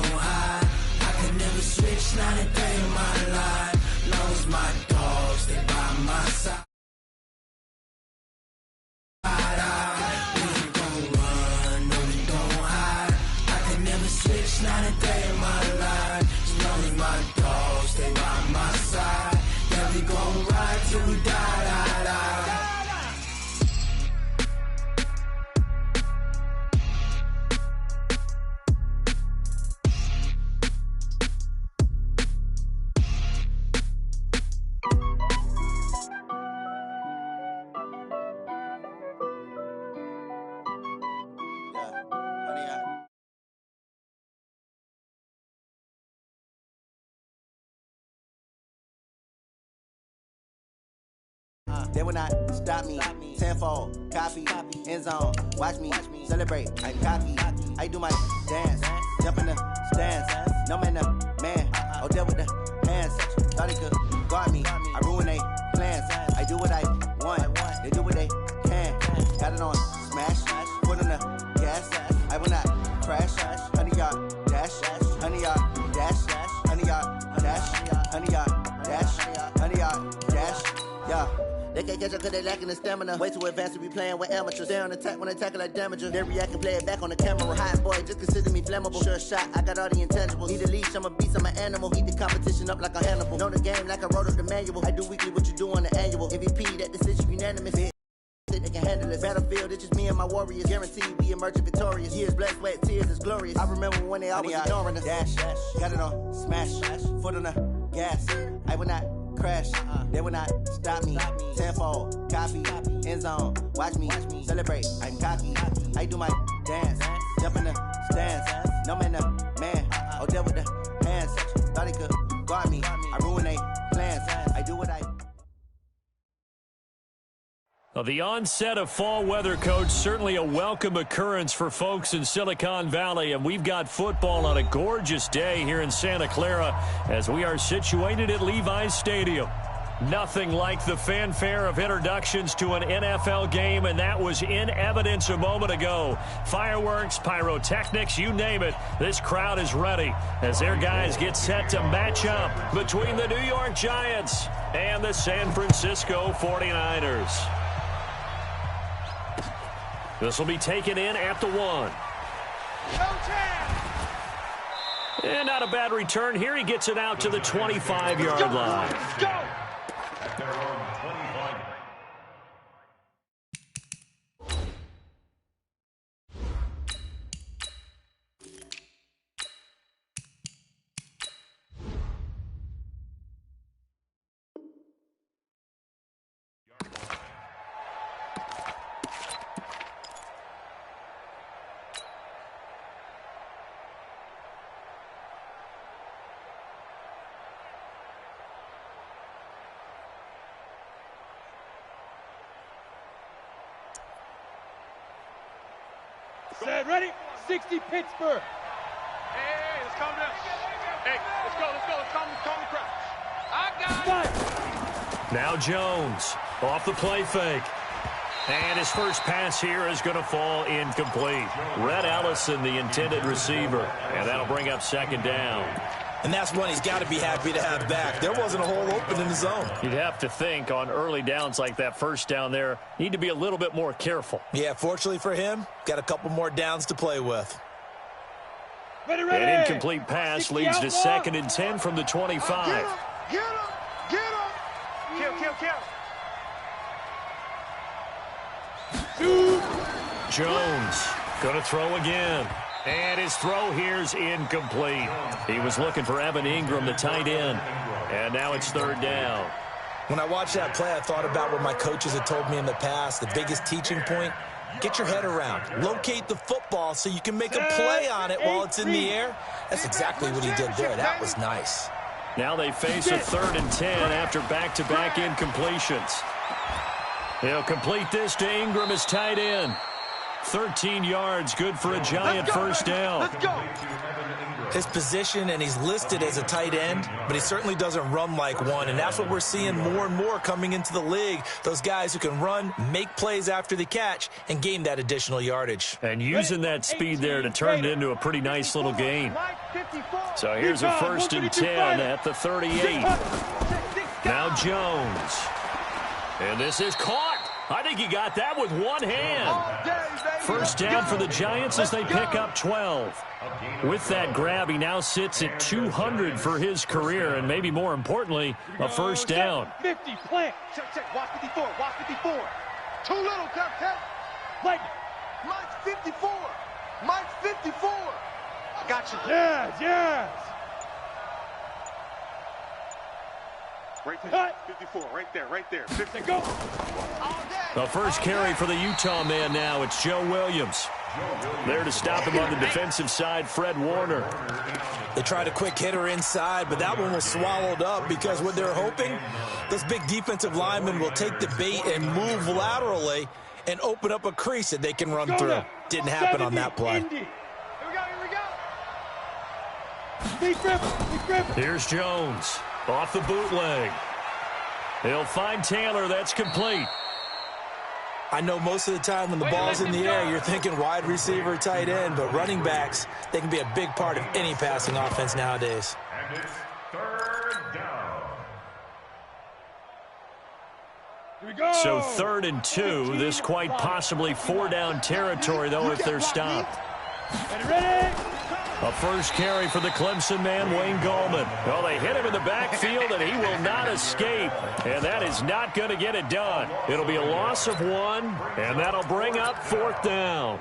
don't hide. I can never switch, not a day in my life. Long as my dogs, they by my side. We ain't gon' run, no we don't hide. I can never switch, not a day in my life. As long as my dogs, they by my side. Yeah, we gon' ride till we die, die, die. They will not stop me. Tenfold, copy, end zone. Watch me celebrate. I'm cocky. I do my dance, jump in the stands. No man, the man. Oh, there with the hands. Thought he could guard me. I ruin they plans. I do what I want. They do what they can. Got it on smash. Put on the gas. I will not crash. 100-yard dash. 100-yard dash. 100-yard dash. 100-yard dash. 100-yard dash. Yeah. They can't catch up cause they lacking the stamina. Way too advanced to be playing with amateurs. They on attack when they tackle like damager. They react and play it back on the camera. Hot boy, just consider me flammable. Sure shot, I got all the intangibles. Need a leash, I'm a beast, I'm an animal. Heat the competition up like a Hannibal. Know the game like I wrote up the manual. I do weekly what you do on the annual. MVP, that decision unanimous. They can handle it. Battlefield, it's just me and my warriors. Guaranteed we emerging victorious. Years, blood, sweat, tears, it's glorious. I remember when they always ignoring us. Dash, got it on smash. Foot on the gas. I will not crash. They will not stop me. Tenfold, copy, end zone. Watch me celebrate. I'm cocky. I do my dance, jump in the stands. No man, the man. Oh, there with the hands. Thought he could guard me. I ruin they plans. I do what I. Well, the onset of fall weather, Coach, certainly a welcome occurrence for folks in Silicon Valley. And we've got football on a gorgeous day here in Santa Clara as we are situated at Levi's Stadium. Nothing like the fanfare of introductions to an NFL game, and that was in evidence a moment ago. Fireworks, pyrotechnics, you name it. This crowd is ready as their guys get set to match up between the New York Giants and the San Francisco 49ers. This will be taken in at the 1. And not a bad return here. He gets it out to the 25-yard line. Go! Set, ready? 60 Pittsburgh. Hey, let's calm down. Hey, let's go. Let's calm the crowd. I got it. Now Jones off the play fake. And his first pass here is going to fall incomplete. Red Allison, the intended receiver. And that'll bring up second down. And that's one he's got to be happy to have back. There wasn't a hole open in the zone. You'd have to think on early downs like that first down there, need to be a little bit more careful. Yeah, fortunately for him, got a couple more downs to play with. Ready. An incomplete pass leads to 2nd and 10 from the 25. Get him. Kill. Jones going to throw again. And his throw here's incomplete. He was looking for Evan Ingram, the tight end. And now it's 3rd down. When I watched that play, I thought about what my coaches had told me in the past. The biggest teaching point, get your head around. Locate the football so you can make a play on it while it's in the air. That's exactly what he did there. That was nice. Now they face a 3rd and 10 after back-to-back incompletions. He'll complete this to Ingram as tight end. 13 yards, good for a Giant first down. Let's go. his position, and he's listed as a tight end, but he certainly doesn't run like one, and that's what we're seeing more and more coming into the league. Those guys who can run, make plays after the catch, and gain that additional yardage. And using that speed there to turn it into a pretty nice little gain. So here's a 1st and 10 at the 38. Now Jones. And this is caught. I think he got that with one hand. First down for the Giants as they pick up 12. With that grab, he now sits at 200 for his career, and maybe more importantly, a first down. 50, plant. Check. Watch 54. Watch 54. Too little, Cap. Lightning. Mine's 54. Mine's 54. I got you. Yes. Right there. 54. Right there. 50. Go. The first carry for the Utah man now. It's Joe Williams. There to stop him on the defensive side, Fred Warner. They tried a quick hitter inside, but that one was swallowed up because what they're hoping, those big defensive linemen will take the bait and move laterally and open up a crease that they can run through. Didn't happen on that play. Here we go. Here's Jones off the bootleg. He'll find Taylor. That's complete. I know most of the time when the ball's in the air, you're thinking wide receiver, tight end, but running backs, they can be a big part of any passing offense nowadays. And it's 3rd down. Here we go. So 3rd and 2. This quite possibly 4-down territory, though, if they're stopped. Ready? A first carry for the Clemson man, Wayne Gallman. Well, they hit him in the backfield, and he will not escape. And that is not going to get it done. It'll be a loss of 1, and that'll bring up 4th down.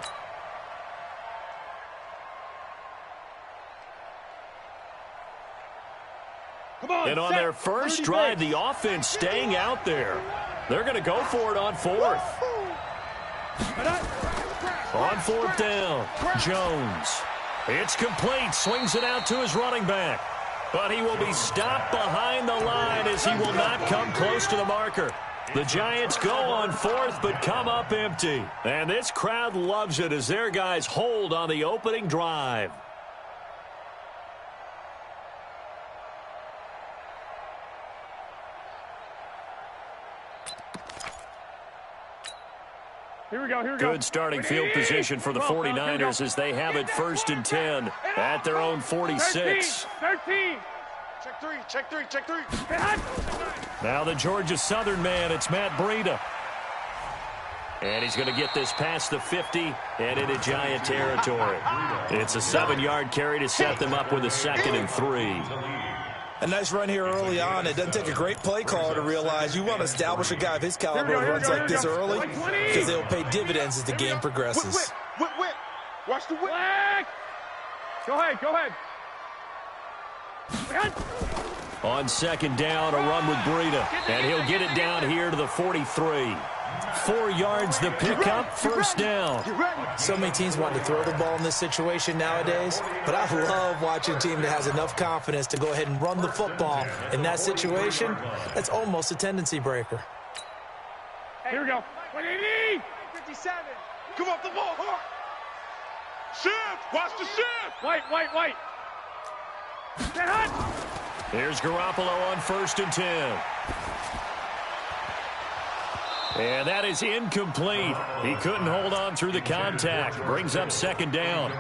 Come on, and on their first drive, the offense staying out there. They're going to go for it on 4th. On 4th down, Jones. It's complete. Swings it out to his running back. But he will be stopped behind the line as he will not come close to the marker. The Giants go on 4th but come up empty. And this crowd loves it as their guys hold on the opening drive. Here we go. Good starting field position for the 49ers as they have it 1st and 10 at their own 46. 13. Check three. Now the Georgia Southern man, it's Matt Breida. And he's going to get this past the 50 and into Giant territory. It's a 7-yard carry to set them up with a 2nd and 3. A nice run here early on. It doesn't take a great play caller to realize you want to establish a guy of his caliber who runs like this early because they'll pay dividends as the game progresses. Whip. Watch the whip. Go ahead. On 2nd down, a run with Breida. And he'll get it down here to the 43. 4 yards the pickup, 1st down. So many teams want to throw the ball in this situation nowadays, but I love watching a team that has enough confidence to go ahead and run the football. In that situation, that's almost a tendency breaker. Here we go. 57. Come off the ball. Shift. Watch the shift. White. Get hot. Here's Garoppolo on 1st and 10. And that is incomplete. He couldn't hold on through the contact. Brings up 2nd down.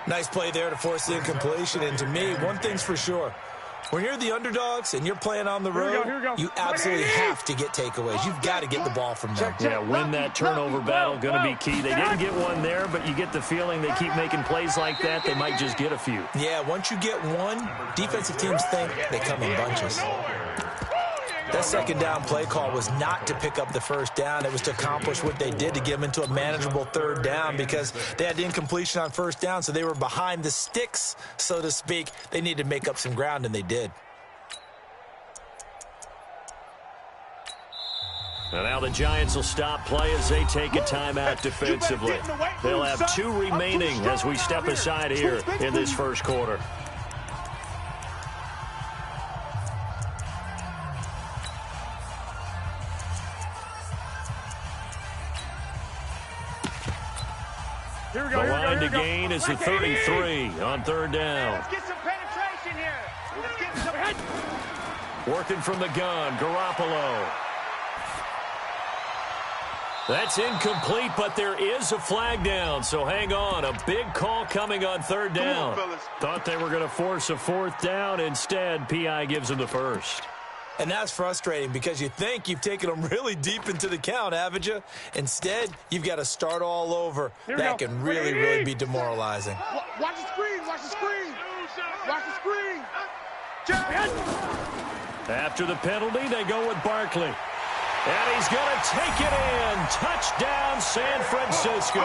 Nice play there to force the incompletion. And to me, one thing's for sure. When you're the underdogs and you're playing on the road, Here we go. you absolutely have to get takeaways. You've got to get the ball from them. Yeah, win that turnover battle, going to be key. They didn't get one there, but you get the feeling they keep making plays like that, they might just get a few. Yeah, once you get one, defensive teams think they come in bunches. That 2nd down play call was not to pick up the 1st down. It was to accomplish what they did to get them into a manageable 3rd down because they had incompletion on 1st down, so they were behind the sticks, so to speak. They needed to make up some ground, and they did. And now the Giants will stop play as they take a timeout defensively. They'll have 2 remaining as we step aside here in this 1st quarter. The line to gain is the 33 on third down. Let's get some penetration here. Let's get some... Working from the gun, Garoppolo. That's incomplete, but there is a flag down, so hang on. A big call coming on third down. Thought they were going to force a fourth down. Instead, P.I. gives them the first. And that's frustrating because you think you've taken them really deep into the count, haven't you? Instead, you've got to start all over. That can really be demoralizing. Watch the screen. Watch the screen. Watch the screen. After the penalty, they go with Barkley. And he's going to take it in. Touchdown, San Francisco.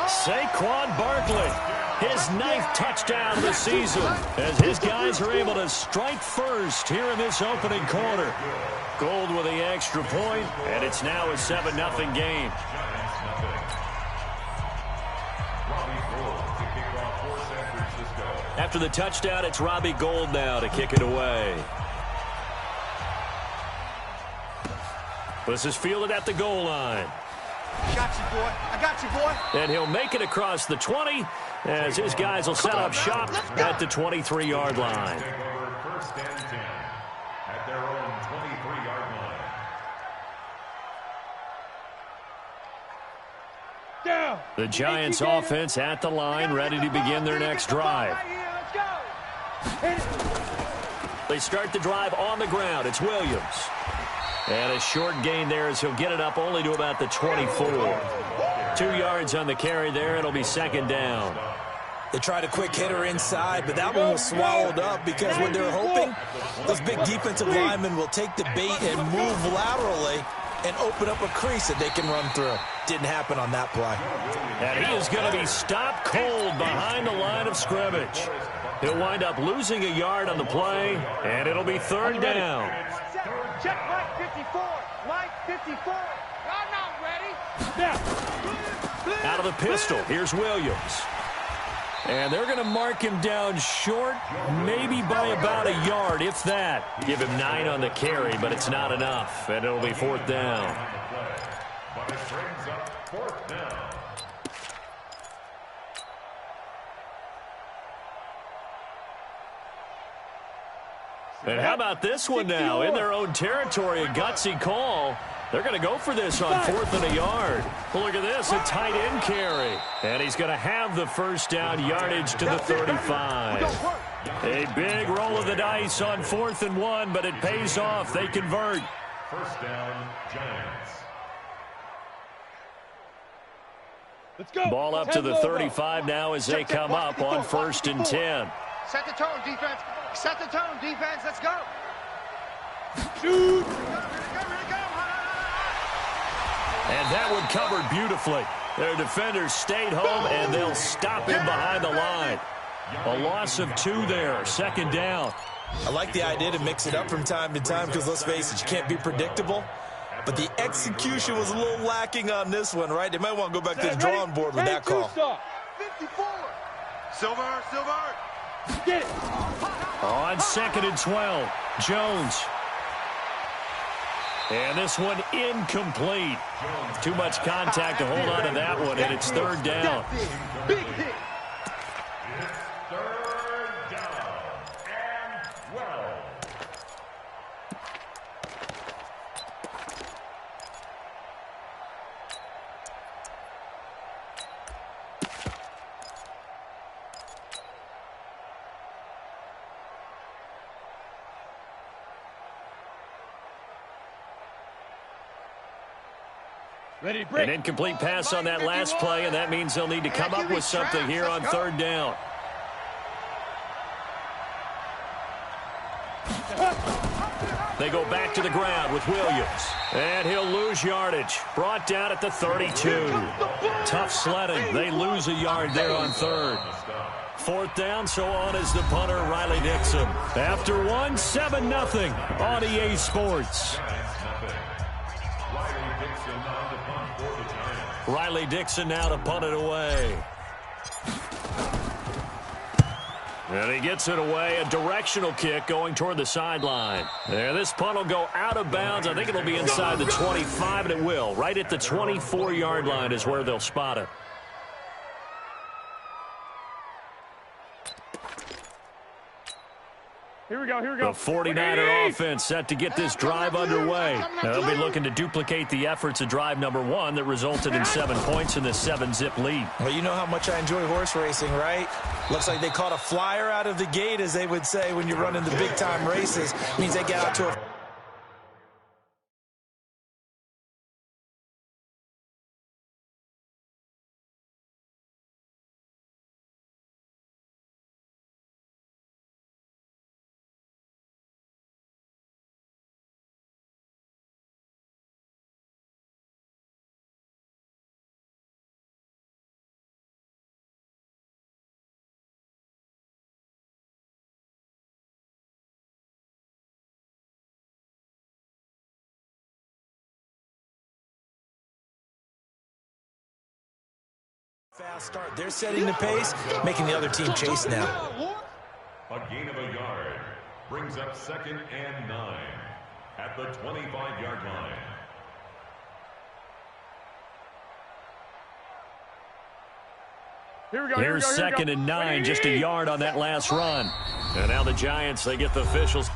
Saquon Barkley, his 9th touchdown of the season, as his guys are able to strike first here in this opening quarter. Gold with the extra point, and it's now a 7-0 game. After the touchdown, it's Robbie Gould now to kick it away. This is fielded at the goal line. Got you, boy. I got you, boy. And he'll make it across the 20 as his guys will set up shop at the 23-yard line. First and 10 at their own 23-yard line. Down. The Giants offense at the line, ready to begin their next drive. They start the drive on the ground. It's Williams. And a short gain there as he'll get it up only to about the 24. 2 yards on the carry there. It'll be second down. They tried a quick hitter inside, but that one was swallowed up because what they're hoping, those big defensive linemen will take the bait and move laterally and open up a crease that they can run through. Didn't happen on that play. And he is going to be stopped cold behind the line of scrimmage. He'll wind up losing a yard on the play, and it'll be third down. Check Mike 54. Mike 54. I'm not ready. Out of the pistol, here's Williams. And they're going to mark him down short, maybe by about a yard, if that. Give him 9 on the carry, but it's not enough, and it'll be fourth down. But it brings up fourth down. And how about this one now? In their own territory, a gutsy call. They're going to go for this on 4th and a yard. Look at this, a tight end carry. And he's going to have the first down, yardage to the 35. A big roll of the dice on 4th and 1, but it pays off. They convert. First down, Giants. Let's go. Ball up to the 35 now as they come up on 1st and 10. Set the tone, defense. Set the tone, defense. Let's go. Shoot. And that one covered beautifully. Their defenders stayed home, and they'll stop him behind the line. A loss of 2 there, second down. I like the idea to mix it up from time to time because, let's face it, you can't be predictable. But the execution was a little lacking on this one, right? They might want to go back to the drawing board with that call. 54. Silver. Get it. On 2nd and 12, Jones. And this one incomplete. Too much contact to hold on to that one, and it's third down. Big hit. It's third down and 12. Ready to break. An incomplete pass on that last play, and that means they'll need to come up with something here on third down. They go back to the ground with Williams. And he'll lose yardage. Brought down at the 32. Tough sledding. They lose a yard there on third. Fourth down, so on is the punter, Riley Dixon. After one, 7-0 on EA Sports. Riley Dixon now to punt it away. And he gets it away, a directional kick going toward the sideline. And this punt will go out of bounds. I think it'll be inside the 25, and it will. Right at the 24-yard line is where they'll spot it. Here we go. The 49er offense set to get this drive underway. They'll be looking to duplicate the efforts of drive number 1 that resulted in 7 points in the 7-zip lead. Well, you know how much I enjoy horse racing, right? Looks like they caught a flyer out of the gate, as they would say when you're running the big-time races. Means they get out to a fast start. They're setting the pace, making the other team chase now. A gain of a yard brings up 2nd and 9 at the 25-yard line. Here's 2nd and 9, just a yard on that last run. And now the Giants, they get the officials.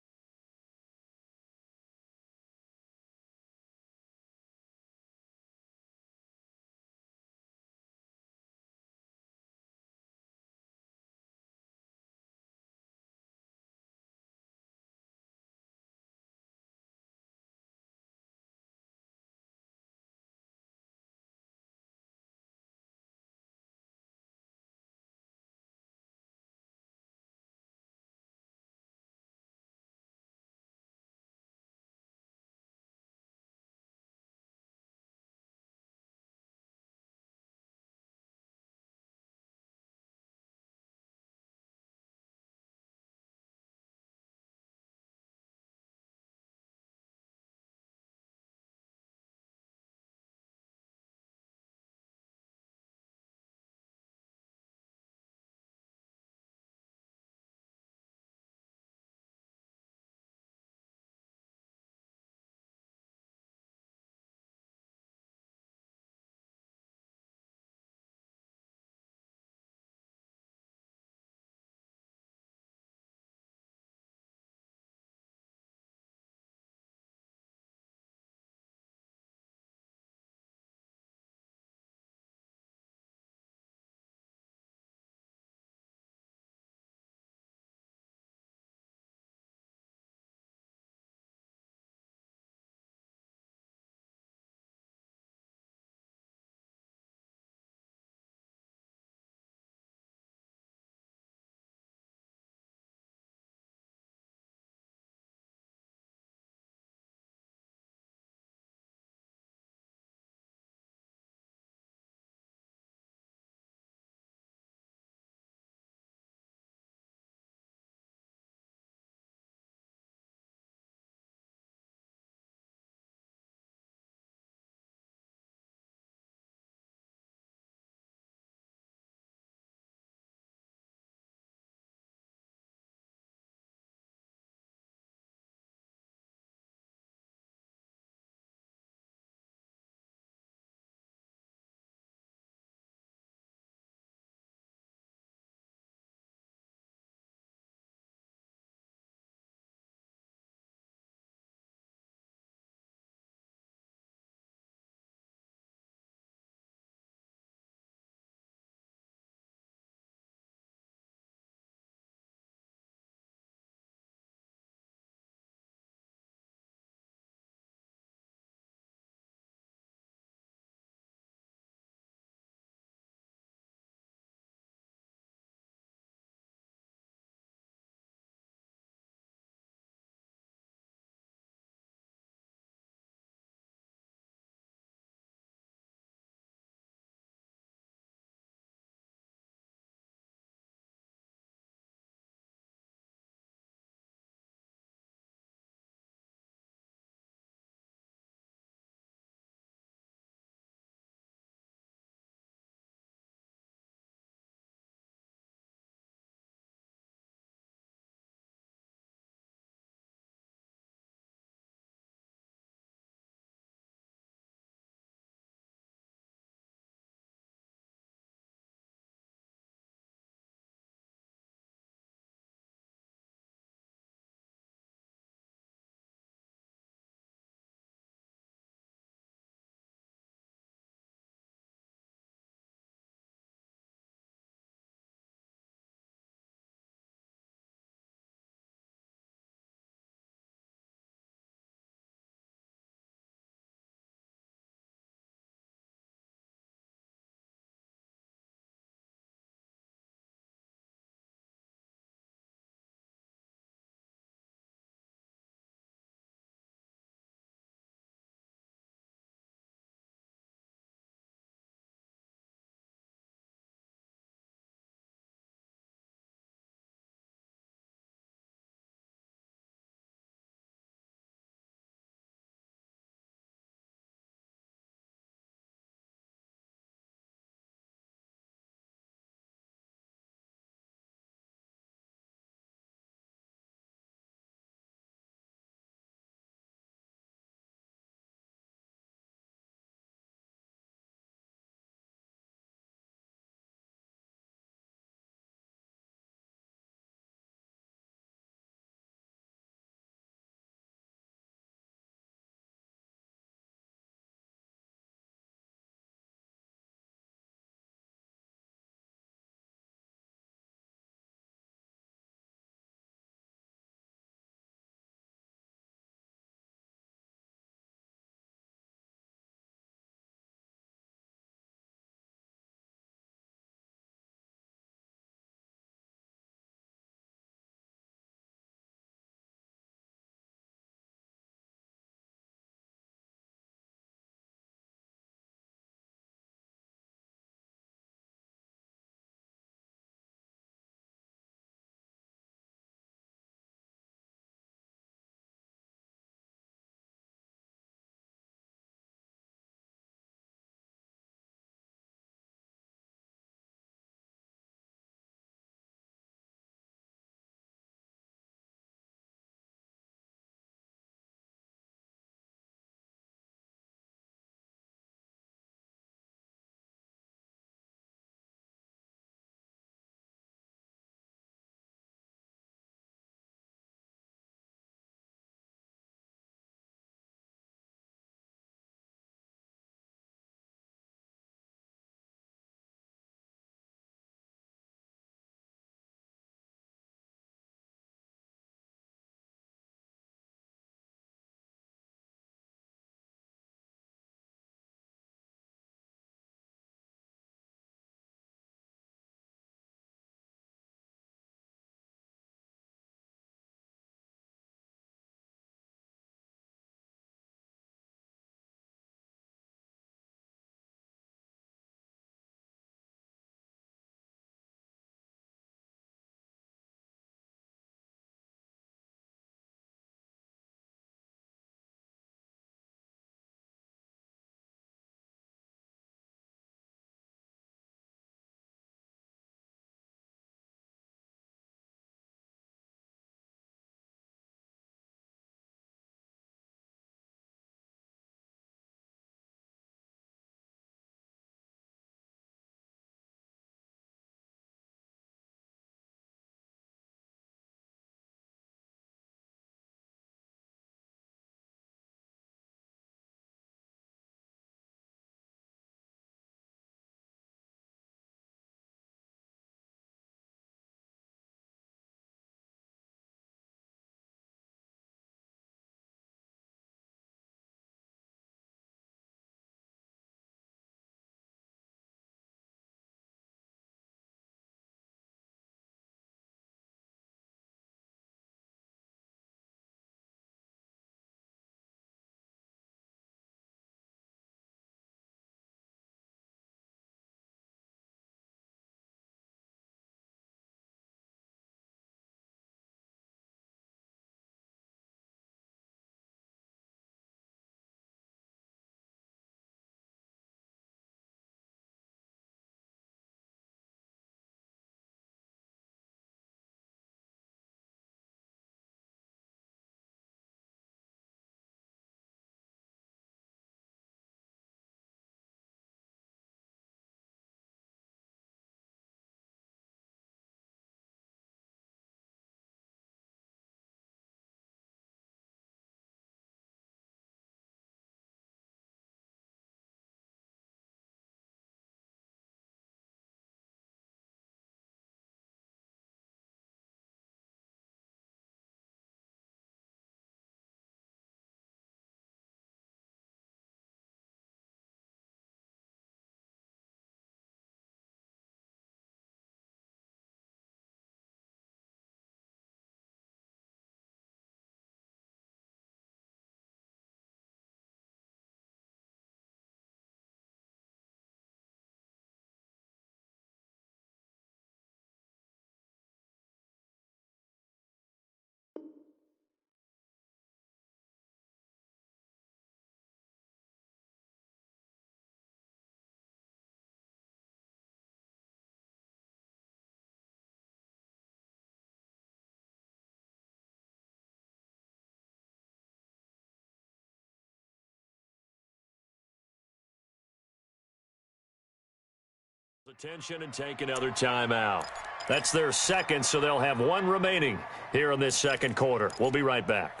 Attention and take another timeout. That's their second, so they'll have one remaining here in this second quarter. We'll be right back.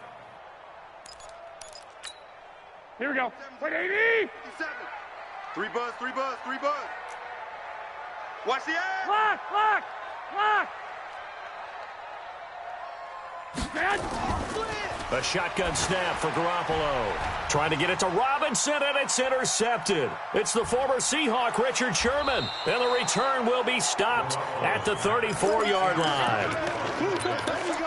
Here we go. Wait, 80! 3 buzz, 3 buzz, 3 buzz. Watch the ass. Lock, lock, lock. A shotgun snap for Garoppolo. Trying to get it to Robinson, and it's intercepted. It's the former Seahawk, Richard Sherman. And the return will be stopped at the 34-yard line.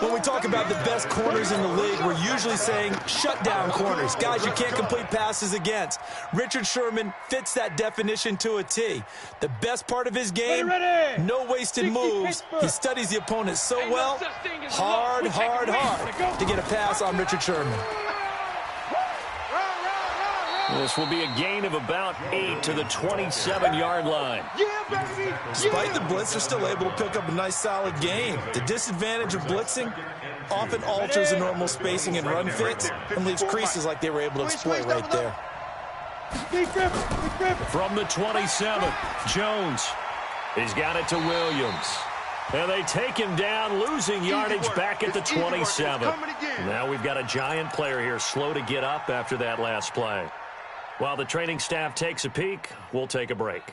When we talk about the best corners in the league, we're usually saying shutdown corners, guys you can't complete passes against. Richard Sherman fits that definition to a T. The best part of his game, no wasted moves. He studies the opponent so well, hard to get a pass on Richard Sherman. This will be a gain of about 8 to the 27-yard line. Despite the blitz, they're still able to pick up a nice, solid gain. The disadvantage of blitzing often alters the normal spacing and run fits and leaves creases like they were able to exploit right there. From the 27, Jones. He's got it to Williams. And they take him down, losing yardage back at the 27. Now we've got a giant player here, slow to get up after that last play. While the training staff takes a peek, we'll take a break.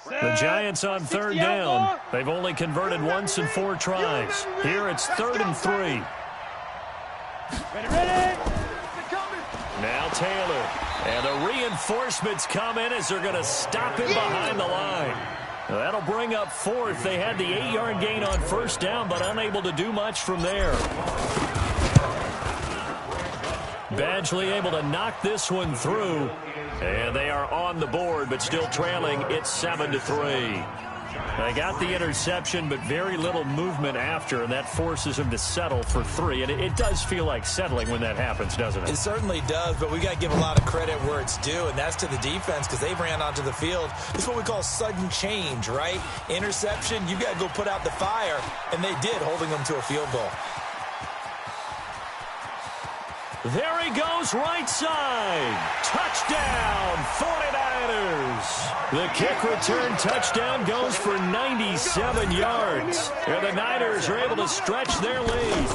The Giants on third down. They've only converted once in 4 tries. Here it's 3rd and 3. Now Taylor. And the reinforcements come in as they're going to stop him behind the line. That'll bring up 4th. They had the 8-yard gain on first down, but unable to do much from there. Badgley able to knock this one through. And they are on the board, but still trailing. It's 7-3. They got the interception, but very little movement after, and that forces them to settle for 3. And it does feel like settling when that happens, doesn't it? It certainly does, but we got to give a lot of credit where it's due, and that's to the defense because they ran onto the field. It's what we call sudden change, right? Interception, you got to go put out the fire, and they did, holding them to a field goal. There he goes, right side. Touchdown, 49ers. The kick return touchdown goes for 97 yards. And the Niners are able to stretch their lead.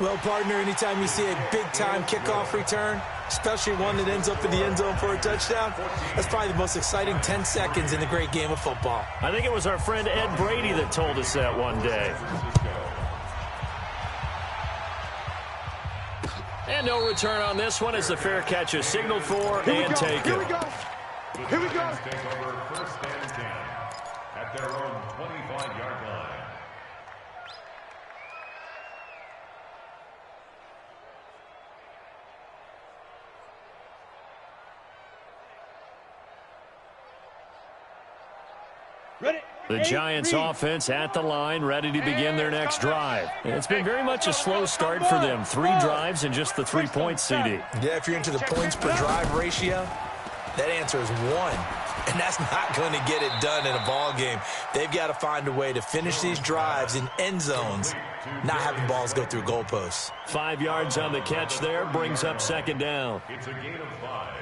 Well, partner, anytime you see a big-time kickoff return, especially one that ends up in the end zone for a touchdown, that's probably the most exciting 10 seconds in the great game of football. I think it was our friend Ed Brady that told us that one day. And no return on this one as the fair catch is signaled for and taken. Here we go. Here we go. Take over 1st and 10 at their own 25-yard line. The Giants offense at the line, ready to begin their next drive. And it's been very much a slow start for them. 3 drives and just the 3 points, CD. Yeah, if you're into the points per drive ratio, that answer is 1. And that's not going to get it done in a ball game. They've got to find a way to finish these drives in end zones, not having balls go through goalposts. 5 yards on the catch there, brings up 2nd down. It's a gain of 5,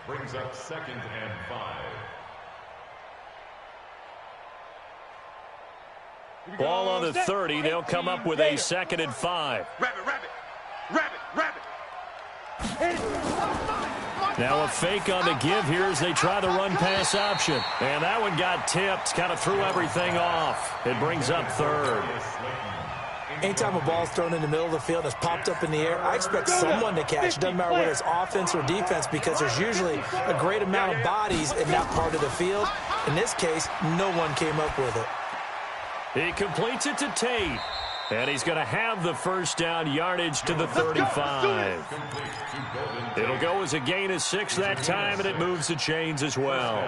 brings up 2nd and 5. Ball on the 30. They'll come up with a 2nd and 5. Rabbit. Now a fake on the give here as they try the run-pass option. And that one got tipped, kind of threw everything off. It brings up 3rd. Anytime a ball's thrown in the middle of the field and it's popped up in the air, I expect someone to catch. It doesn't matter whether it's offense or defense because there's usually a great amount of bodies in that part of the field. In this case, no one came up with it. He completes it to Tate. And he's going to have the first down yardage to the 35. It'll go as a gain of 6 that time, and it moves the chains as well.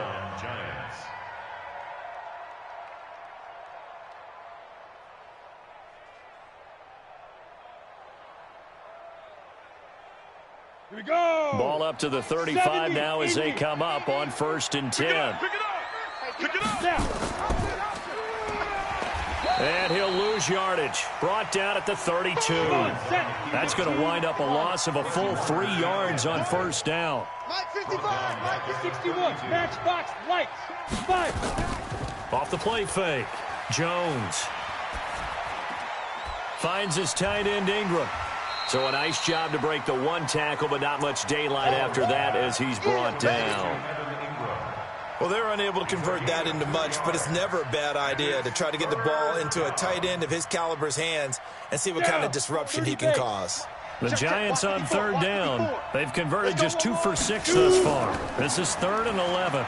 Here we go. Ball up to the 35 now as they come up on 1st and 10. Pick it up. Pick it up. And he'll lose yardage. Brought down at the 32. That's going to wind up a loss of a full 3 yards on first down. Mike 55, Mike 61, matchbox, lights, 5. Off the play fake. Jones finds his tight end Ingram. So a nice job to break the 1 tackle, but not much daylight after that as he's brought down. Well, they were unable to convert that into much, but it's never a bad idea to try to get the ball into a tight end of his caliber's hands and see what kind of disruption he can cause. The Giants on third down. They've converted just 2 for 6 thus far. This is 3rd and 11.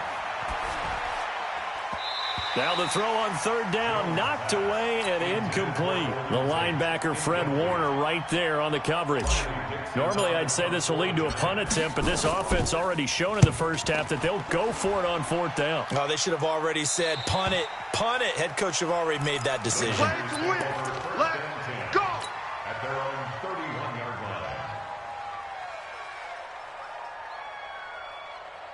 Now the throw on third down, knocked away and incomplete. The linebacker, Fred Warner, right there on the coverage. Normally, I'd say this will lead to a punt attempt, but this offense already shown in the first half that they'll go for it on 4th down. Oh, they should have already said, punt it, punt it. Head coach should have already made that decision. Play to win. Let's go. At their own 31-yard line.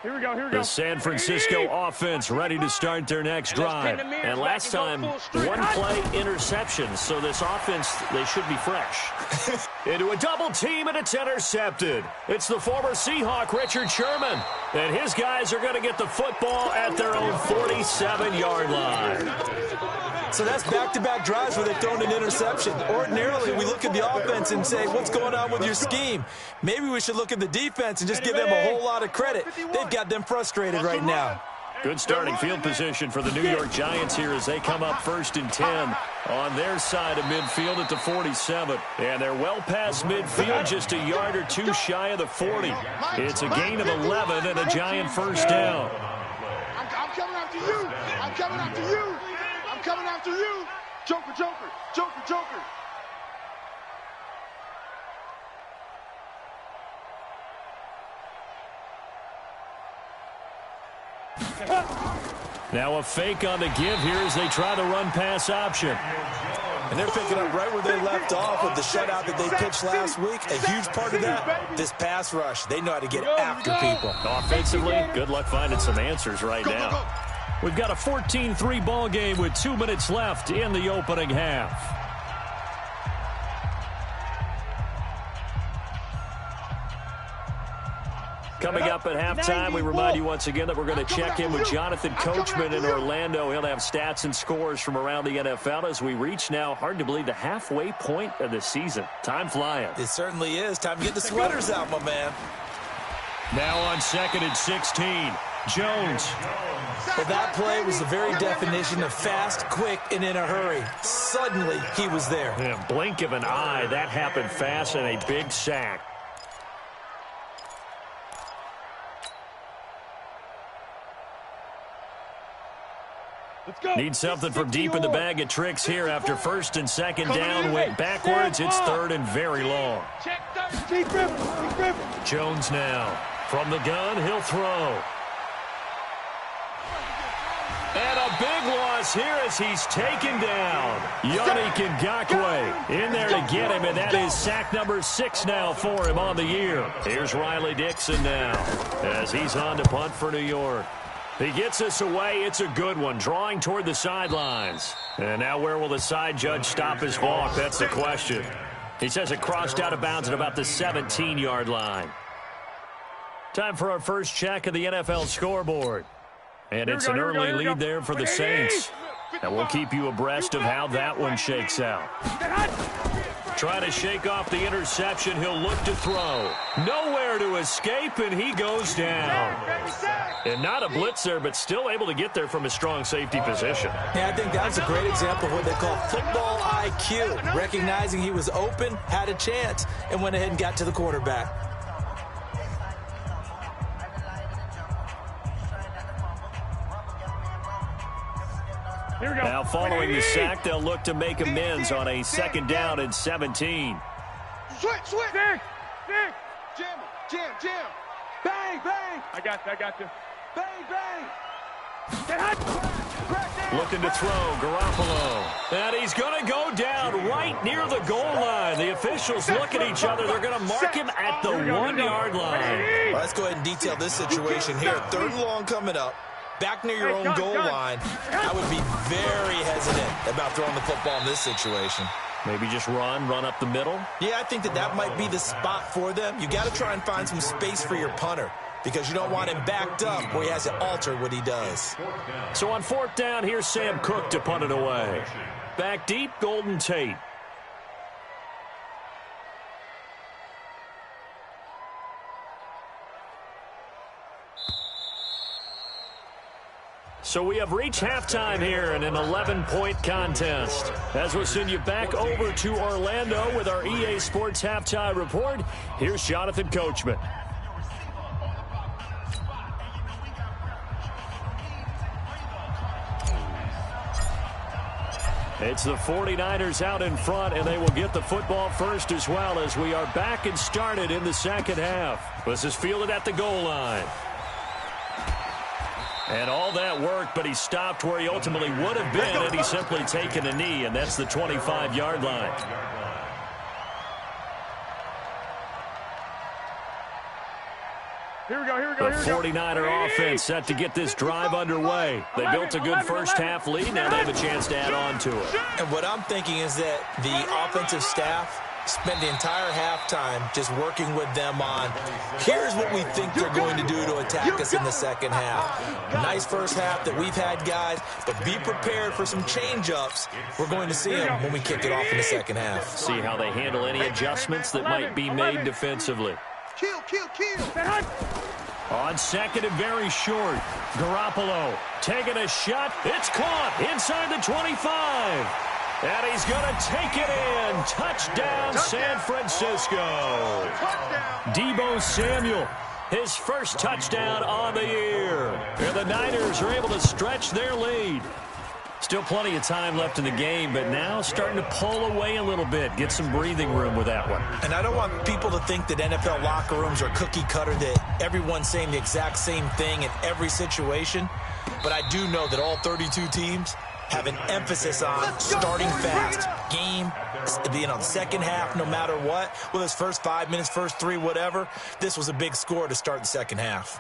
Here we go, here we go. The San Francisco offense ready to start their next drive. And last time, 1 play interception. So this offense, they should be fresh. Into a double team, and it's intercepted. It's the former Seahawk, Richard Sherman. And his guys are going to get the football at their own 47-yard line. So that's back-to-back drives where they've thrown an interception. Ordinarily, we look at the offense and say, what's going on with your scheme? Maybe we should look at the defense and just give them a whole lot of credit. They've got them frustrated right now. Good starting field position for the New York Giants here as they come up 1st and 10 on their side of midfield at the 47. And they're well past midfield, just a yard or 2 shy of the 40. It's a gain of 11 and a Giant first down. I'm coming after you. I'm coming after you. I'm coming after you. Joker, Joker, Joker, Joker. Now a fake on the give here as they try the run-pass option. And they're picking up right where they left off with the shutout that they pitched last week. A huge part of that, this pass rush. They know how to get after people. Offensively, good luck finding some answers right now. We've got a 14-3 ball game with 2 minutes left in the opening half. Coming up at halftime, we remind you once again that we're going to check in with Jonathan Coachman in Orlando. He'll have stats and scores from around the NFL as we reach now, hard to believe, the halfway point of the season. Time flying. It certainly is. Time to get the sweaters out, my man. Now on 2nd and 16, Jones. Well, that play was the very definition of fast, quick, and in a hurry. Suddenly, he was there. Yeah, blink of an eye, that happened fast and a big sack. Need something from deep in the bag of tricks here after 1st and 2nd down. Went backwards. It's 3rd and very long. Jones now. From the gun, he'll throw. And a big loss here as he's taken down. Yannick Ngakoue in there to get him, and that is sack number 6 now for him on the year. Here's Riley Dixon now as he's on to punt for New York. He gets this away. It's a good one, drawing toward the sidelines. And now where will the side judge stop his walk? That's the question. He says it crossed out of bounds at about the 17-yard line. Time for our first check of the NFL scoreboard. And it's an early lead there for the Saints. And we'll keep you abreast of how that one shakes out. Trying to shake off the interception. He'll look to throw. Nowhere to escape, and he goes down. And not a blitzer, but still able to get there from a strong safety position. Yeah, I think that's a great example of what they call football IQ. Recognizing he was open, had a chance, and went ahead and got to the quarterback. Now following the sack, they'll look to make amends on a 2nd down and 17. Switch. Jam. Bang. I got you. Bang. Looking to throw, Garoppolo. And he's going to go down right near the goal line. The officials look at each other. They're going to mark him at the 1-yard line. Well, let's go ahead and detail this situation here. 3rd and long coming up. back near your own goal line, I would be very hesitant about throwing the football in this situation. Maybe just run up the middle? Yeah, I think that might be the spot for them. You got to try and find some space for your punter because you don't want him backed up where he has to alter what he does. So on 4th down, here's Sam Cook to punt it away. Back deep, Golden Tate. So we have reached halftime here in an 11-point contest. As we'll send you back over to Orlando with our EA Sports Halftime Report, here's Jonathan Coachman. It's the 49ers out in front, and they will get the football first as well as we are back and started in the second half. This is fielded at the goal line. And all that work, but he stopped where he ultimately would have been had he simply taken a knee, and that's the 25-yard line. Here we go. The 49er offense set to get this drive underway. They built a good first-half lead. Now they have a chance to add on to it. And what I'm thinking is that the offensive staff spent the entire halftime just working with them on, here's what we think they're going to do to attack us in the second half. Nice first half that we've had, guys, but be prepared for some change-ups. We're going to see them when we kick it off in the second half. See how they handle any adjustments that might be made defensively. Kill. On second and very short, Garoppolo taking a shot. It's caught inside the 25. And he's going to take it in. Touchdown, San Francisco. Deebo Samuel, his first touchdown on the year. And the Niners are able to stretch their lead. Still plenty of time left in the game, but now starting to pull away a little bit. Get some breathing room with that one. And I don't want people to think that NFL locker rooms are cookie cutter, that everyone's saying the exact same thing in every situation. But I do know that all 32 teams have an emphasis on starting fast. Game, second half, no matter what. Whether it's first 5 minutes, first 3, whatever. This was a big score to start the second half.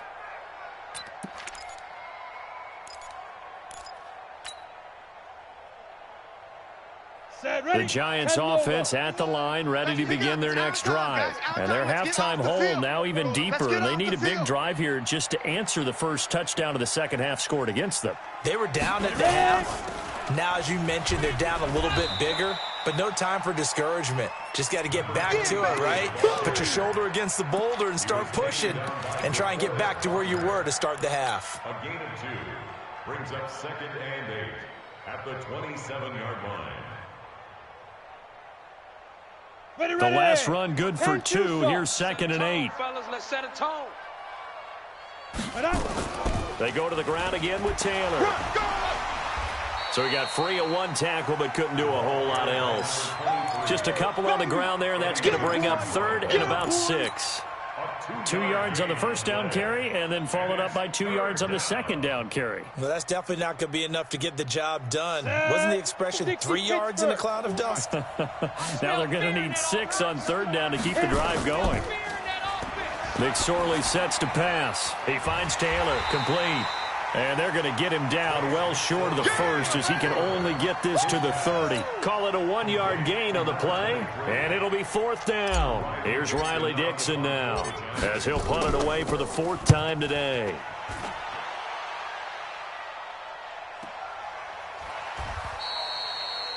The Giants offense at the line, ready to begin their next drive. And their halftime hole now even deeper. And they need a big drive here just to answer the first touchdown of the second half scored against them. They were down at the half. Now, as you mentioned, they're down a little bit bigger, but no time for discouragement. Just got to get back to it, right? Put your shoulder against the boulder and start pushing and try and get back to where you were to start the half. A gain of 2 brings up 2nd and 8 at the 27-yard line. The last run good for 2. Here's 2nd and 8. Fellas, let's set a tone. They go to the ground again with Taylor. So he got free of one tackle but couldn't do a whole lot else. Just a couple on the ground there, and that's going to bring up 3rd and about 6. 2 yards on the first down carry, and then followed up by 2 yards on the second down carry. Well, that's definitely not going to be enough to get the job done. Wasn't the expression 3 yards in a cloud of dust? Now they're going to need 6 on 3rd down to keep the drive going. McSorley sets to pass. He finds Taylor, complete. And they're going to get him down well short of the first as he can only get this to the 30. Call it a 1-yard gain on the play, and it'll be 4th down. Here's Riley Dixon now as he'll punt it away for the 4th time today.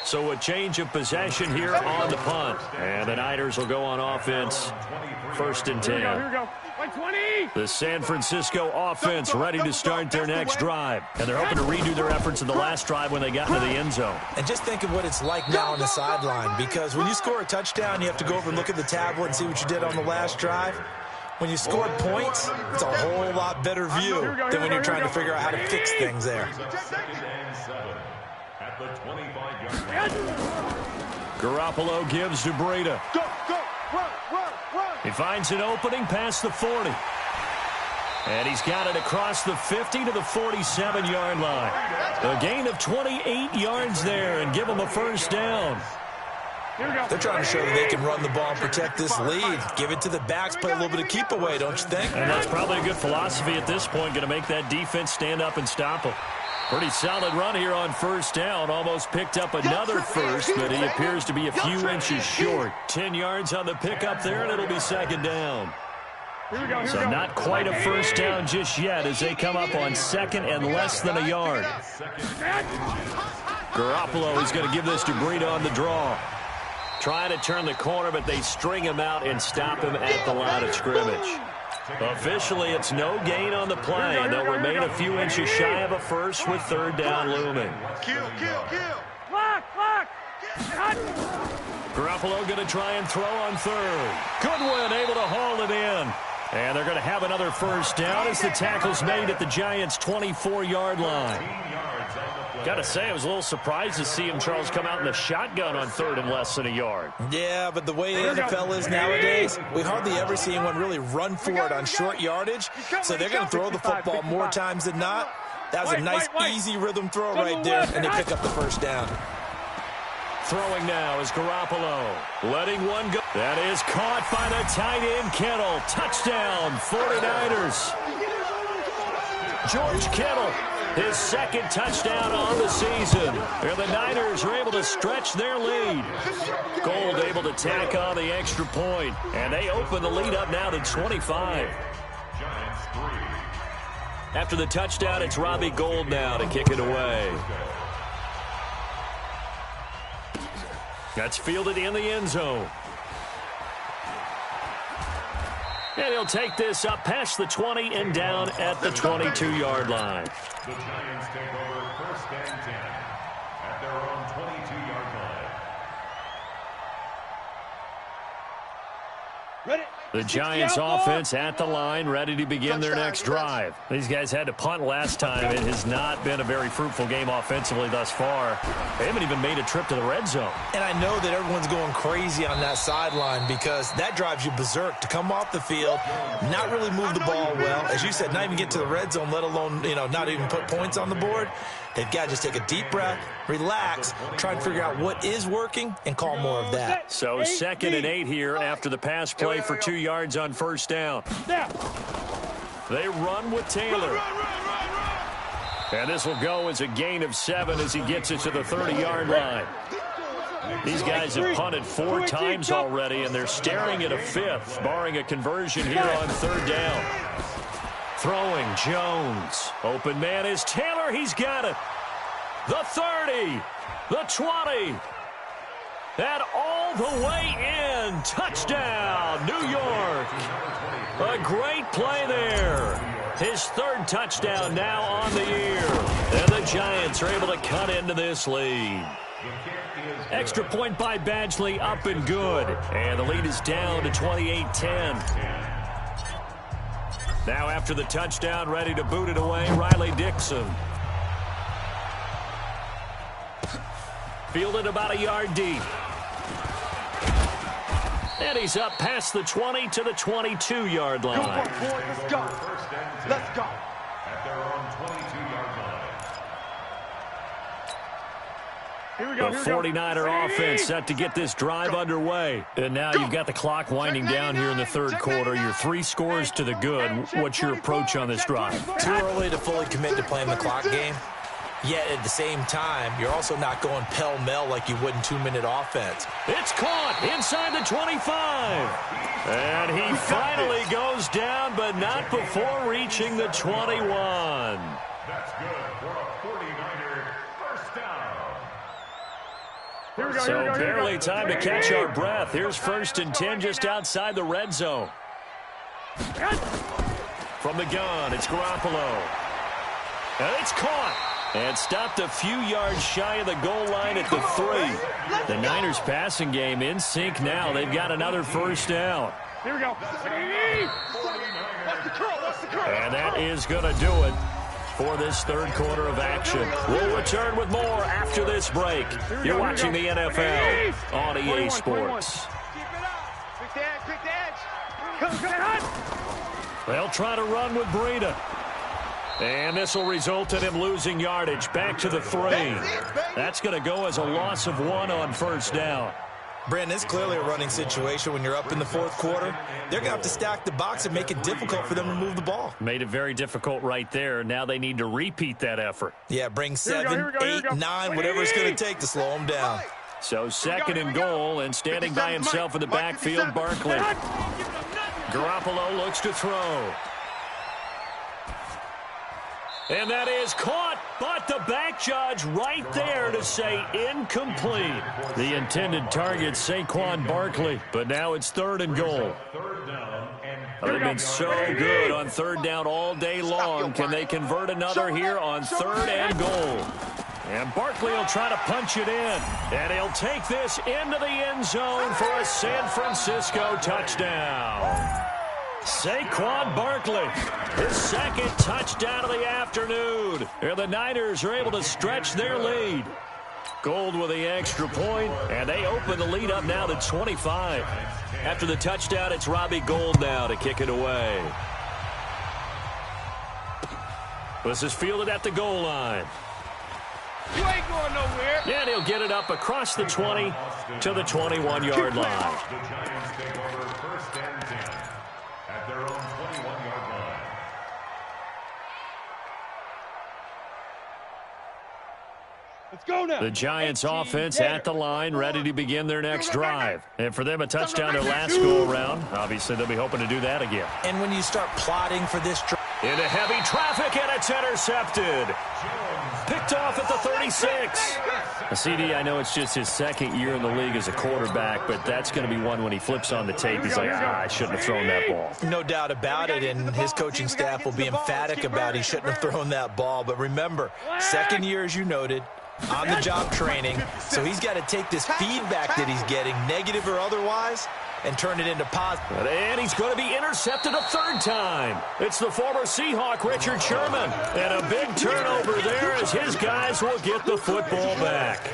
So a change of possession here on the punt. And the Niners will go on offense. 1st and 10. Here we go. 20. The San Francisco offense ready to start their next drive. And they're hoping to redo their efforts in the last drive when they got into the end zone. And just think of what it's like now on the sideline, because when you score a touchdown, you have to go over and look at the tablet and see what you did on the last drive. When you scored points, it's a whole lot better view than when you're trying to figure out how to fix things there. 2nd and 7 at the 25-yard line. Garoppolo gives to Breida. Go, run. He finds an opening past the 40. And he's got it across the 50 to the 47-yard line. A gain of 28 yards there and give him a first down. They're trying to show that they can run the ball and protect this lead. Give it to the backs, play a little bit of keep away, don't you think? And that's probably a good philosophy at this point, going to make that defense stand up and stop them. Pretty solid run here on first down. Almost picked up another first, but he appears to be a few inches short. 10 yards on the pickup there, and it'll be second down. So not quite a first down just yet as they come up on second and less than a yard. Garoppolo is going to give this to Breida on the draw. Trying to turn the corner, but they string him out and stop him at the line of scrimmage. Officially, it's no gain on the play, and they'll remain a few inches shy of a first with third down looming. Kill. Lock. Garoppolo going to try and throw on third. Goodwin able to haul it in. And they're going to have another first down as the tackle's made at the Giants' 24-yard line. Got to say, I was a little surprised to see him, Charles, come out in the shotgun on third and less than a yard. Yeah, but the way the NFL is nowadays, we hardly ever see anyone really run for it on short yardage. So they're going to throw the football more times than not. That was a nice, easy rhythm throw right there, and they pick up the first down. Throwing now is Garoppolo. Letting one go. That is caught by the tight end, Kittle. Touchdown, 49ers. George Kittle. His second touchdown on the season. And the Niners are able to stretch their lead. Gold able to tack on the extra point. And they open the lead up now to 25. After the touchdown, it's Robbie Gould now to kick it away. That's fielded in the end zone. And he'll take this up past the 20 and down at the 22-yard line. The Giants take over first and 10 at their own 22-yard line. Ready? The Giants offense at the line, ready to begin their next drive. These guys had to punt last time. It has not been a very fruitful game offensively thus far. They haven't even made a trip to the red zone. And I know that everyone's going crazy on that sideline because that drives you berserk to come off the field, not really move the ball well. As you said, not even get to the red zone, let alone, not even put points on the board. They've got to just take a deep breath, relax, try and figure out what is working, and call more of that. So 2nd and 8 here after the pass play for 2 yards on first down. They run with Taylor. And this will go as a gain of 7 as he gets it to the 30-yard line. These guys have punted 4 times already, and they're staring at a 5th, barring a conversion here on third down. Throwing, Jones. Open man is Taylor. He's got it. The 30. The 20. And all the way in. Touchdown, New York. A great play there. His 3rd touchdown now on the year. And the Giants are able to cut into this lead. Extra point by Badgley, up and good. And the lead is down to 28-10. Now after the touchdown, ready to boot it away, Riley Dixon. Fielded about a yard deep. And he's up past the 20 to the 22-yard line. Let's go. Let's go. At their own 22-yard line. The 49er offense set to get this drive underway. And now you've got the clock winding down here in the third quarter. You're 3 scores to the good. What's your approach on this drive? Too early to fully commit to playing the clock game. Yet at the same time, you're also not going pell-mell like you would in 2-minute offense. It's caught inside the 25. And he finally goes down, but not before reaching the 21. That's good for a 49er first down. So barely time to catch our breath. Here's 1st and 10 just outside the red zone. From the gun, it's Garoppolo. And it's caught. And stopped a few yards shy of the goal line at the 3. The Niners passing game in sync now. They've got another first down. Here we go. And that is going to do it for this third quarter of action. We'll return with more after this break. You're watching the NFL on EA Sports. They'll try to run with Breida. And this will result in him losing yardage back to the 3. That's going to go as a loss of 1 on first down. Brandon, it's clearly a running situation when you're up in the fourth quarter. They're going to have to stack the box and make it difficult for them to move the ball. Made it very difficult right there. Now they need to repeat that effort. Yeah, bring 7, 8, 9, whatever it's going to take to slow them down. So second and goal, and standing by himself in the backfield, Barkley. Garoppolo looks to throw. And that is caught, but the back judge right there to say incomplete. The intended target, Saquon Barkley, but now it's third and goal. They've been so good on third down all day long. Can they convert another here on third and goal? And Barkley will try to punch it in. And he'll take this into the end zone for a San Francisco touchdown. Saquon Barkley, his second touchdown of the afternoon. And the Niners are able to stretch their lead. Gold with the extra point, and they open the lead up now to 25. After the touchdown, it's Robbie Gould now to kick it away. This is fielded at the goal line. You ain't going nowhere. And he'll get it up across the 20 to the 21-yard line. The Giants take over first and 10 at their own 21-yard line. Let's go now. The Giants offense at the line, ready to begin their next drive. And for them, a touchdown their last go-around. Obviously, they'll be hoping to do that again. And when you start plotting for this drive, into heavy traffic, and it's intercepted. Picked off at the 36. CD, I know it's just his second year in the league as a quarterback, but that's going to be one when he flips on the tape. He's like, I shouldn't have thrown that ball. no doubt about it, and his coaching staff will be emphatic about he shouldn't have thrown that ball. But remember, second year, as you noted, on-the-job training, so he's got to take this feedback that he's getting, negative or otherwise, and turn it into positive. And he's going to be intercepted a third time. It's the former Seahawk, Richard Sherman. And a big turnover there as his guys will get the football back.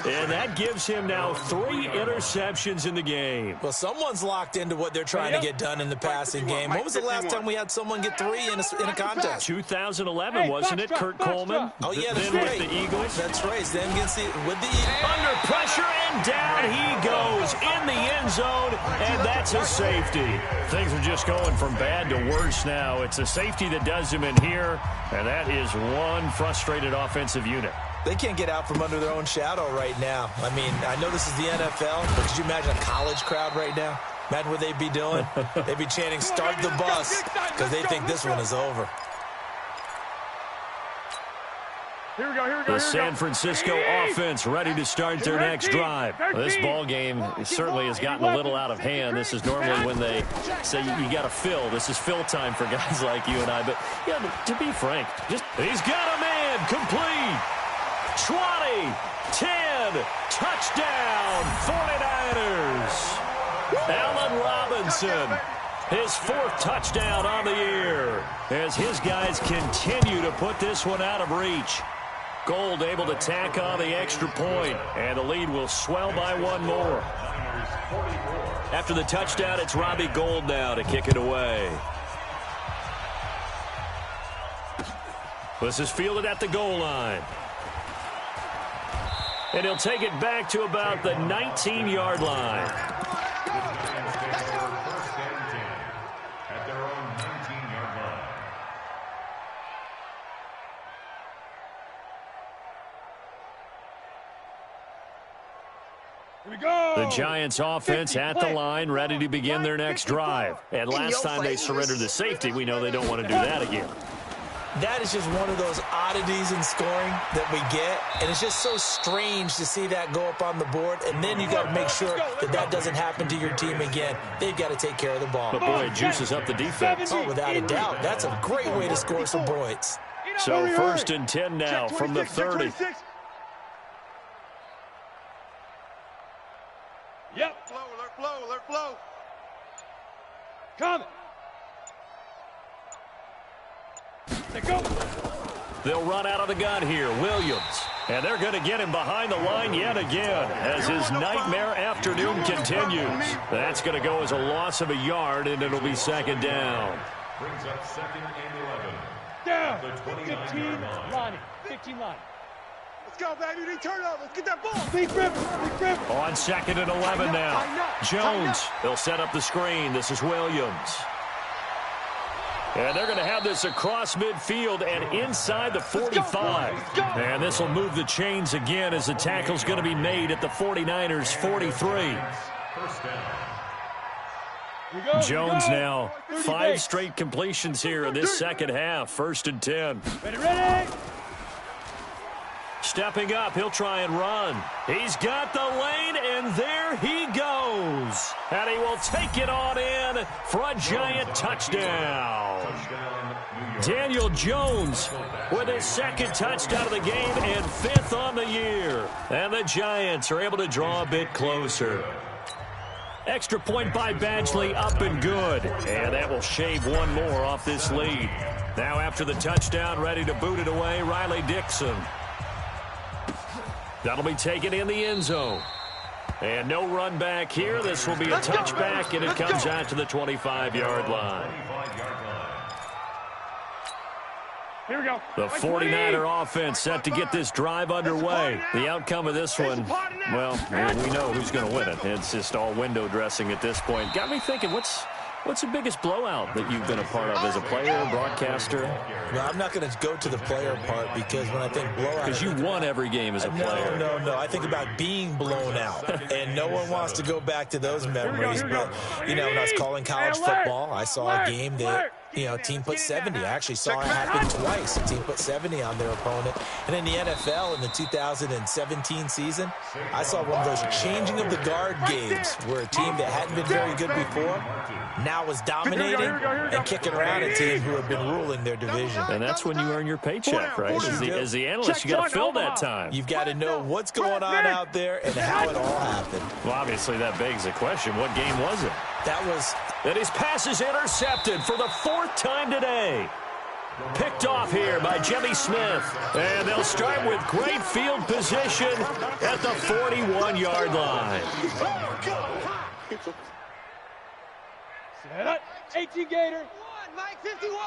And that gives him now 3 interceptions in the game. Well, someone's locked into what they're trying to get done in the passing game. When was the last time we had someone get 3 in a contest? 2011, wasn't it, Kurt Coleman? Oh, yeah, that's then right. With the Eagles. That's right. Then against with the Eagles. Under pressure, and down he goes in the end zone, and that's a safety. Things are just going from bad to worse now. It's a safety that does him in here, and that is one frustrated offensive unit. They can't get out from under their own shadow right now. I mean, I know this is the NFL, but could you imagine a college crowd right now? Imagine what they'd be doing. They'd be chanting, "Start the bus," because they think this one is over. Here we go. The San Francisco offense ready to start their next drive. This ball game certainly has gotten a little out of hand. This is normally when they say you got to fill. This is fill time for guys like you and I. But yeah, to be frank, he's got a man complete. 20, 10, touchdown, 49ers. Allen Robinson, his 4th touchdown on the year as his guys continue to put this one out of reach. Gould able to tack on the extra point, and the lead will swell by 1 more. After the touchdown, it's Robbie Gould now to kick it away. This is fielded at the goal line. And he'll take it back to about the 19-yard line. The Giants offense at the line, ready to begin their next drive. And last time they surrendered the safety, we know they don't want to do that again. That is just one of those oddities in scoring that we get, and it's just so strange to see that go up on the board, and then you got to make sure that that doesn't happen to your team again. They've got to take care of the ball. But boy, it juices up the defense. Oh, without a doubt. That's a great way to score some points. So 1st and 10 now from the 30. Yep. Alert flow. Coming. They go. They'll run out of the gun here. Williams. And they're going to get him behind the line yet again as his nightmare afternoon continues. That's going to go as a loss of a yard, and it'll be 2nd down. Brings up 2nd and 11. Down. The 15 line. Let's go, baby. We turn over. Let's get that ball. Big rip. Big rip. On 2nd and 11 now. Jones, they'll set up the screen. This is Williams. And they're going to have this across midfield and inside the 45. And this will move the chains again as the tackle's going to be made at the 49ers' 43. Jones now 5 straight completions here in this second half. 1st and 10. Ready. Stepping up, he'll try and run. He's got the lane, and there he goes. And he will take it on in for a giant touchdown. Daniel Jones with his 2nd touchdown of the game and 5th on the year. And the Giants are able to draw a bit closer. Extra point by Badgley, up and good. And that will shave one more off this lead. Now after the touchdown, ready to boot it away, Riley Dixon. That'll be taken in the end zone. And no run back here. This will be a touchback, and it comes out to the 25-yard line. Here we go. The 49er offense set to get this drive underway. The outcome of this one, well, we know who's going to win it. It's just all window dressing at this point. Got me thinking, what's the biggest blowout that you've been a part of as a player, broadcaster? Well, I'm not going to go to the player part because when I think blowout... Because you won every game as a player. No. I think about being blown out. And no one wants to go back to those memories. But, when I was calling college football, I saw a game that... team put 70. I actually saw it happen twice. A team put 70 on their opponent. And in the NFL in the 2017 season, I saw one of those changing of the guard games where a team that hadn't been very good before now was dominating and kicking around a team who had been ruling their division. And that's when you earn your paycheck, right? As the analyst, you got to fill that time. You've got to know what's going on out there and how it all happened. Well, obviously that begs the question, what game was it? And his pass is intercepted for the 4th time today. Picked off here by Jimmy Smith. And they'll start with great field position at the 41-yard line. Set up. 18 Gator. Mike 51.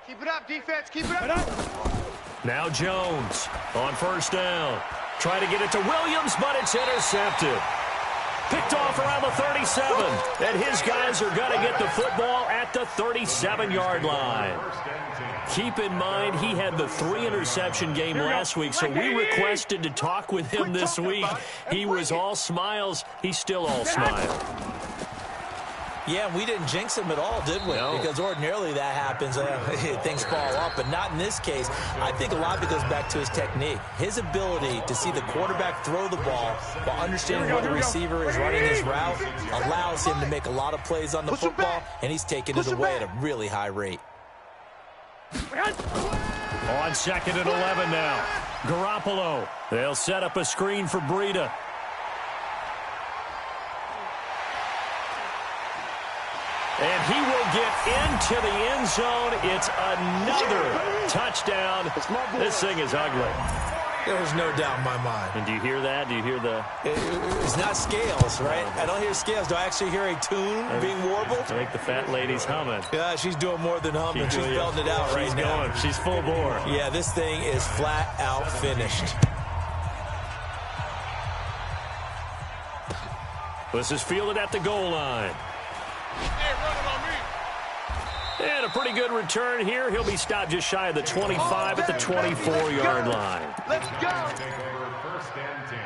Keep it up, defense. Keep it up. Now Jones on 1st down. Try to get it to Williams, but it's intercepted. Picked off around the 37. And his guys are going to get the football at the 37-yard line. Keep in mind, he had the 3-interception game last week, so we requested to talk with him this week. He was all smiles. He's still all smile. Yeah, we didn't jinx him at all, did we? No. Because ordinarily that happens, things fall off, but not in this case. I think a lot of it goes back to his technique. His ability to see the quarterback throw the ball while understanding where the receiver is running his route allows him to make a lot of plays on the football, and he's taking it away at a really high rate. On 2nd and 11 now. Garoppolo. They'll set up a screen for Breida. And he will get into the end zone. It's another touchdown. This thing is ugly. There's no doubt in my mind. And do you hear that? Do you hear the... It's not scales, right? I don't hear scales. Do I actually hear a tune being warbled? I think the fat lady's humming. Yeah, she's doing more than humming. She's belting it out right now. She's going. She's full bore. Yeah, this thing is flat out finished. This is fielded at the goal line. And a pretty good return here. He'll be stopped just shy of the 25 at the 24-yard line. Let's go. Take over 1st and 10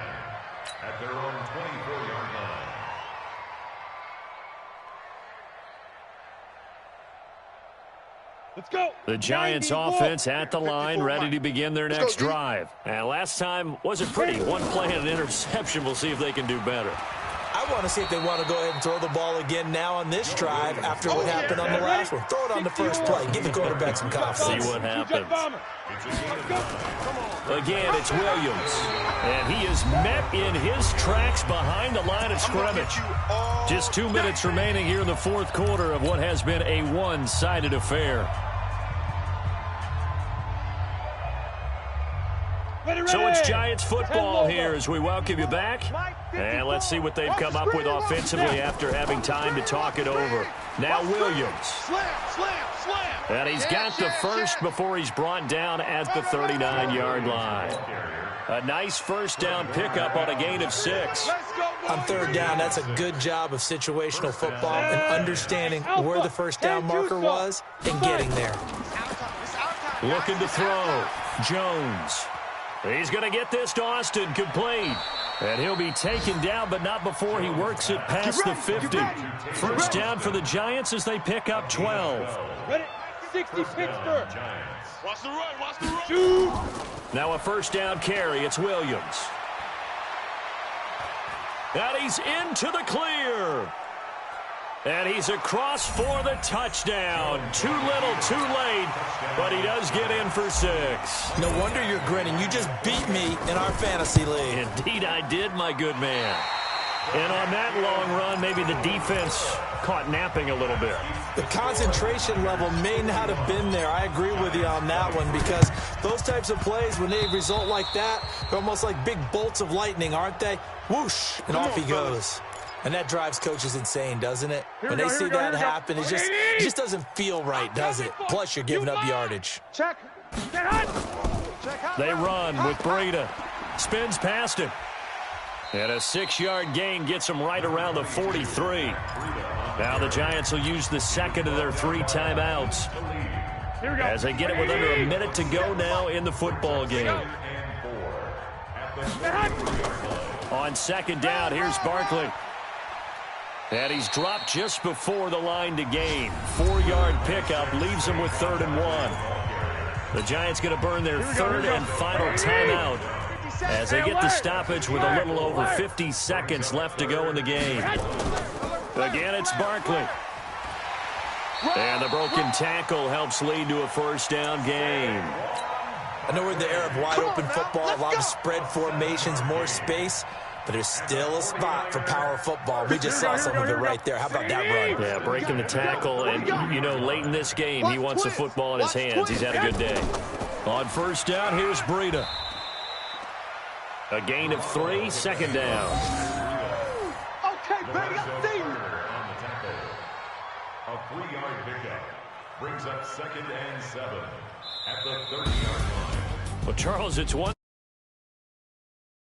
at their own 24-yard line. Let's go. The Giants offense at the line, ready to begin their next drive. And last time wasn't pretty. One play and an interception. We'll see if they can do better. I want to see if they want to go ahead and throw the ball again now on this drive after what happened on the last one. Throw it on the first play. Give the quarterback some confidence. See what happens. Again, it's Williams. And he is met in his tracks behind the line of scrimmage. Just 2 minutes remaining here in the 4th quarter of what has been a one-sided affair. So it's Giants football here as we welcome you back. And let's see what they've come up with offensively after having time to talk it over. Now Williams. And he's got the first before he's brought down at the 39-yard line. A nice first down pickup on a gain of 6. On third down, that's a good job of situational football and understanding where the first down marker was and getting there. Looking to throw. Jones. He's going to get this to Austin, complete. And he'll be taken down, but not before he works it past the 50. First down for the Giants as they pick up 12. Ready? 60, Pittsburgh. Watch the run. Now a first down carry. It's Williams. And he's into the clear. And he's across for the touchdown. Too little, too late, but he does get in for 6. No wonder you're grinning. You just beat me in our fantasy league. Indeed I did, my good man. And on that long run, maybe the defense caught napping a little bit. The concentration level may not have been there. I agree with you on that one because those types of plays, when they result like that, they're almost like big bolts of lightning, aren't they? Whoosh, and off he goes. And that drives coaches insane, doesn't it? When they see that happen, it just doesn't feel right, does it? Plus, you're giving up yardage. Check. They run with Breida. Spins past him. And a 6-yard gain gets him right around the 43. Now the Giants will use the second of their 3 timeouts as they get it with under a minute to go now in the football game. On second down, here's Barkley. And he's dropped just before the line to gain. 4-yard pickup leaves him with 3rd and 1. The Giants going to burn their 3rd and final timeout as they get the stoppage with a little over 50 seconds left to go in the game. Again, it's Barkley. And the broken tackle helps lead to a first down gain. I know we're in the era of wide-open football, a lot of spread formations, more space, but there's still a spot for power football. We just saw some of it right there. How about that run? Yeah, breaking the tackle, and, you know, late in this game, he wants the football in his hands. He's had a good day. On first down, here's Breida. A gain of 3, second down. Okay, baby, I see you. A 3-yard pickup brings up 2nd and 7 at the 30-yard line. Well, Charles, it's one.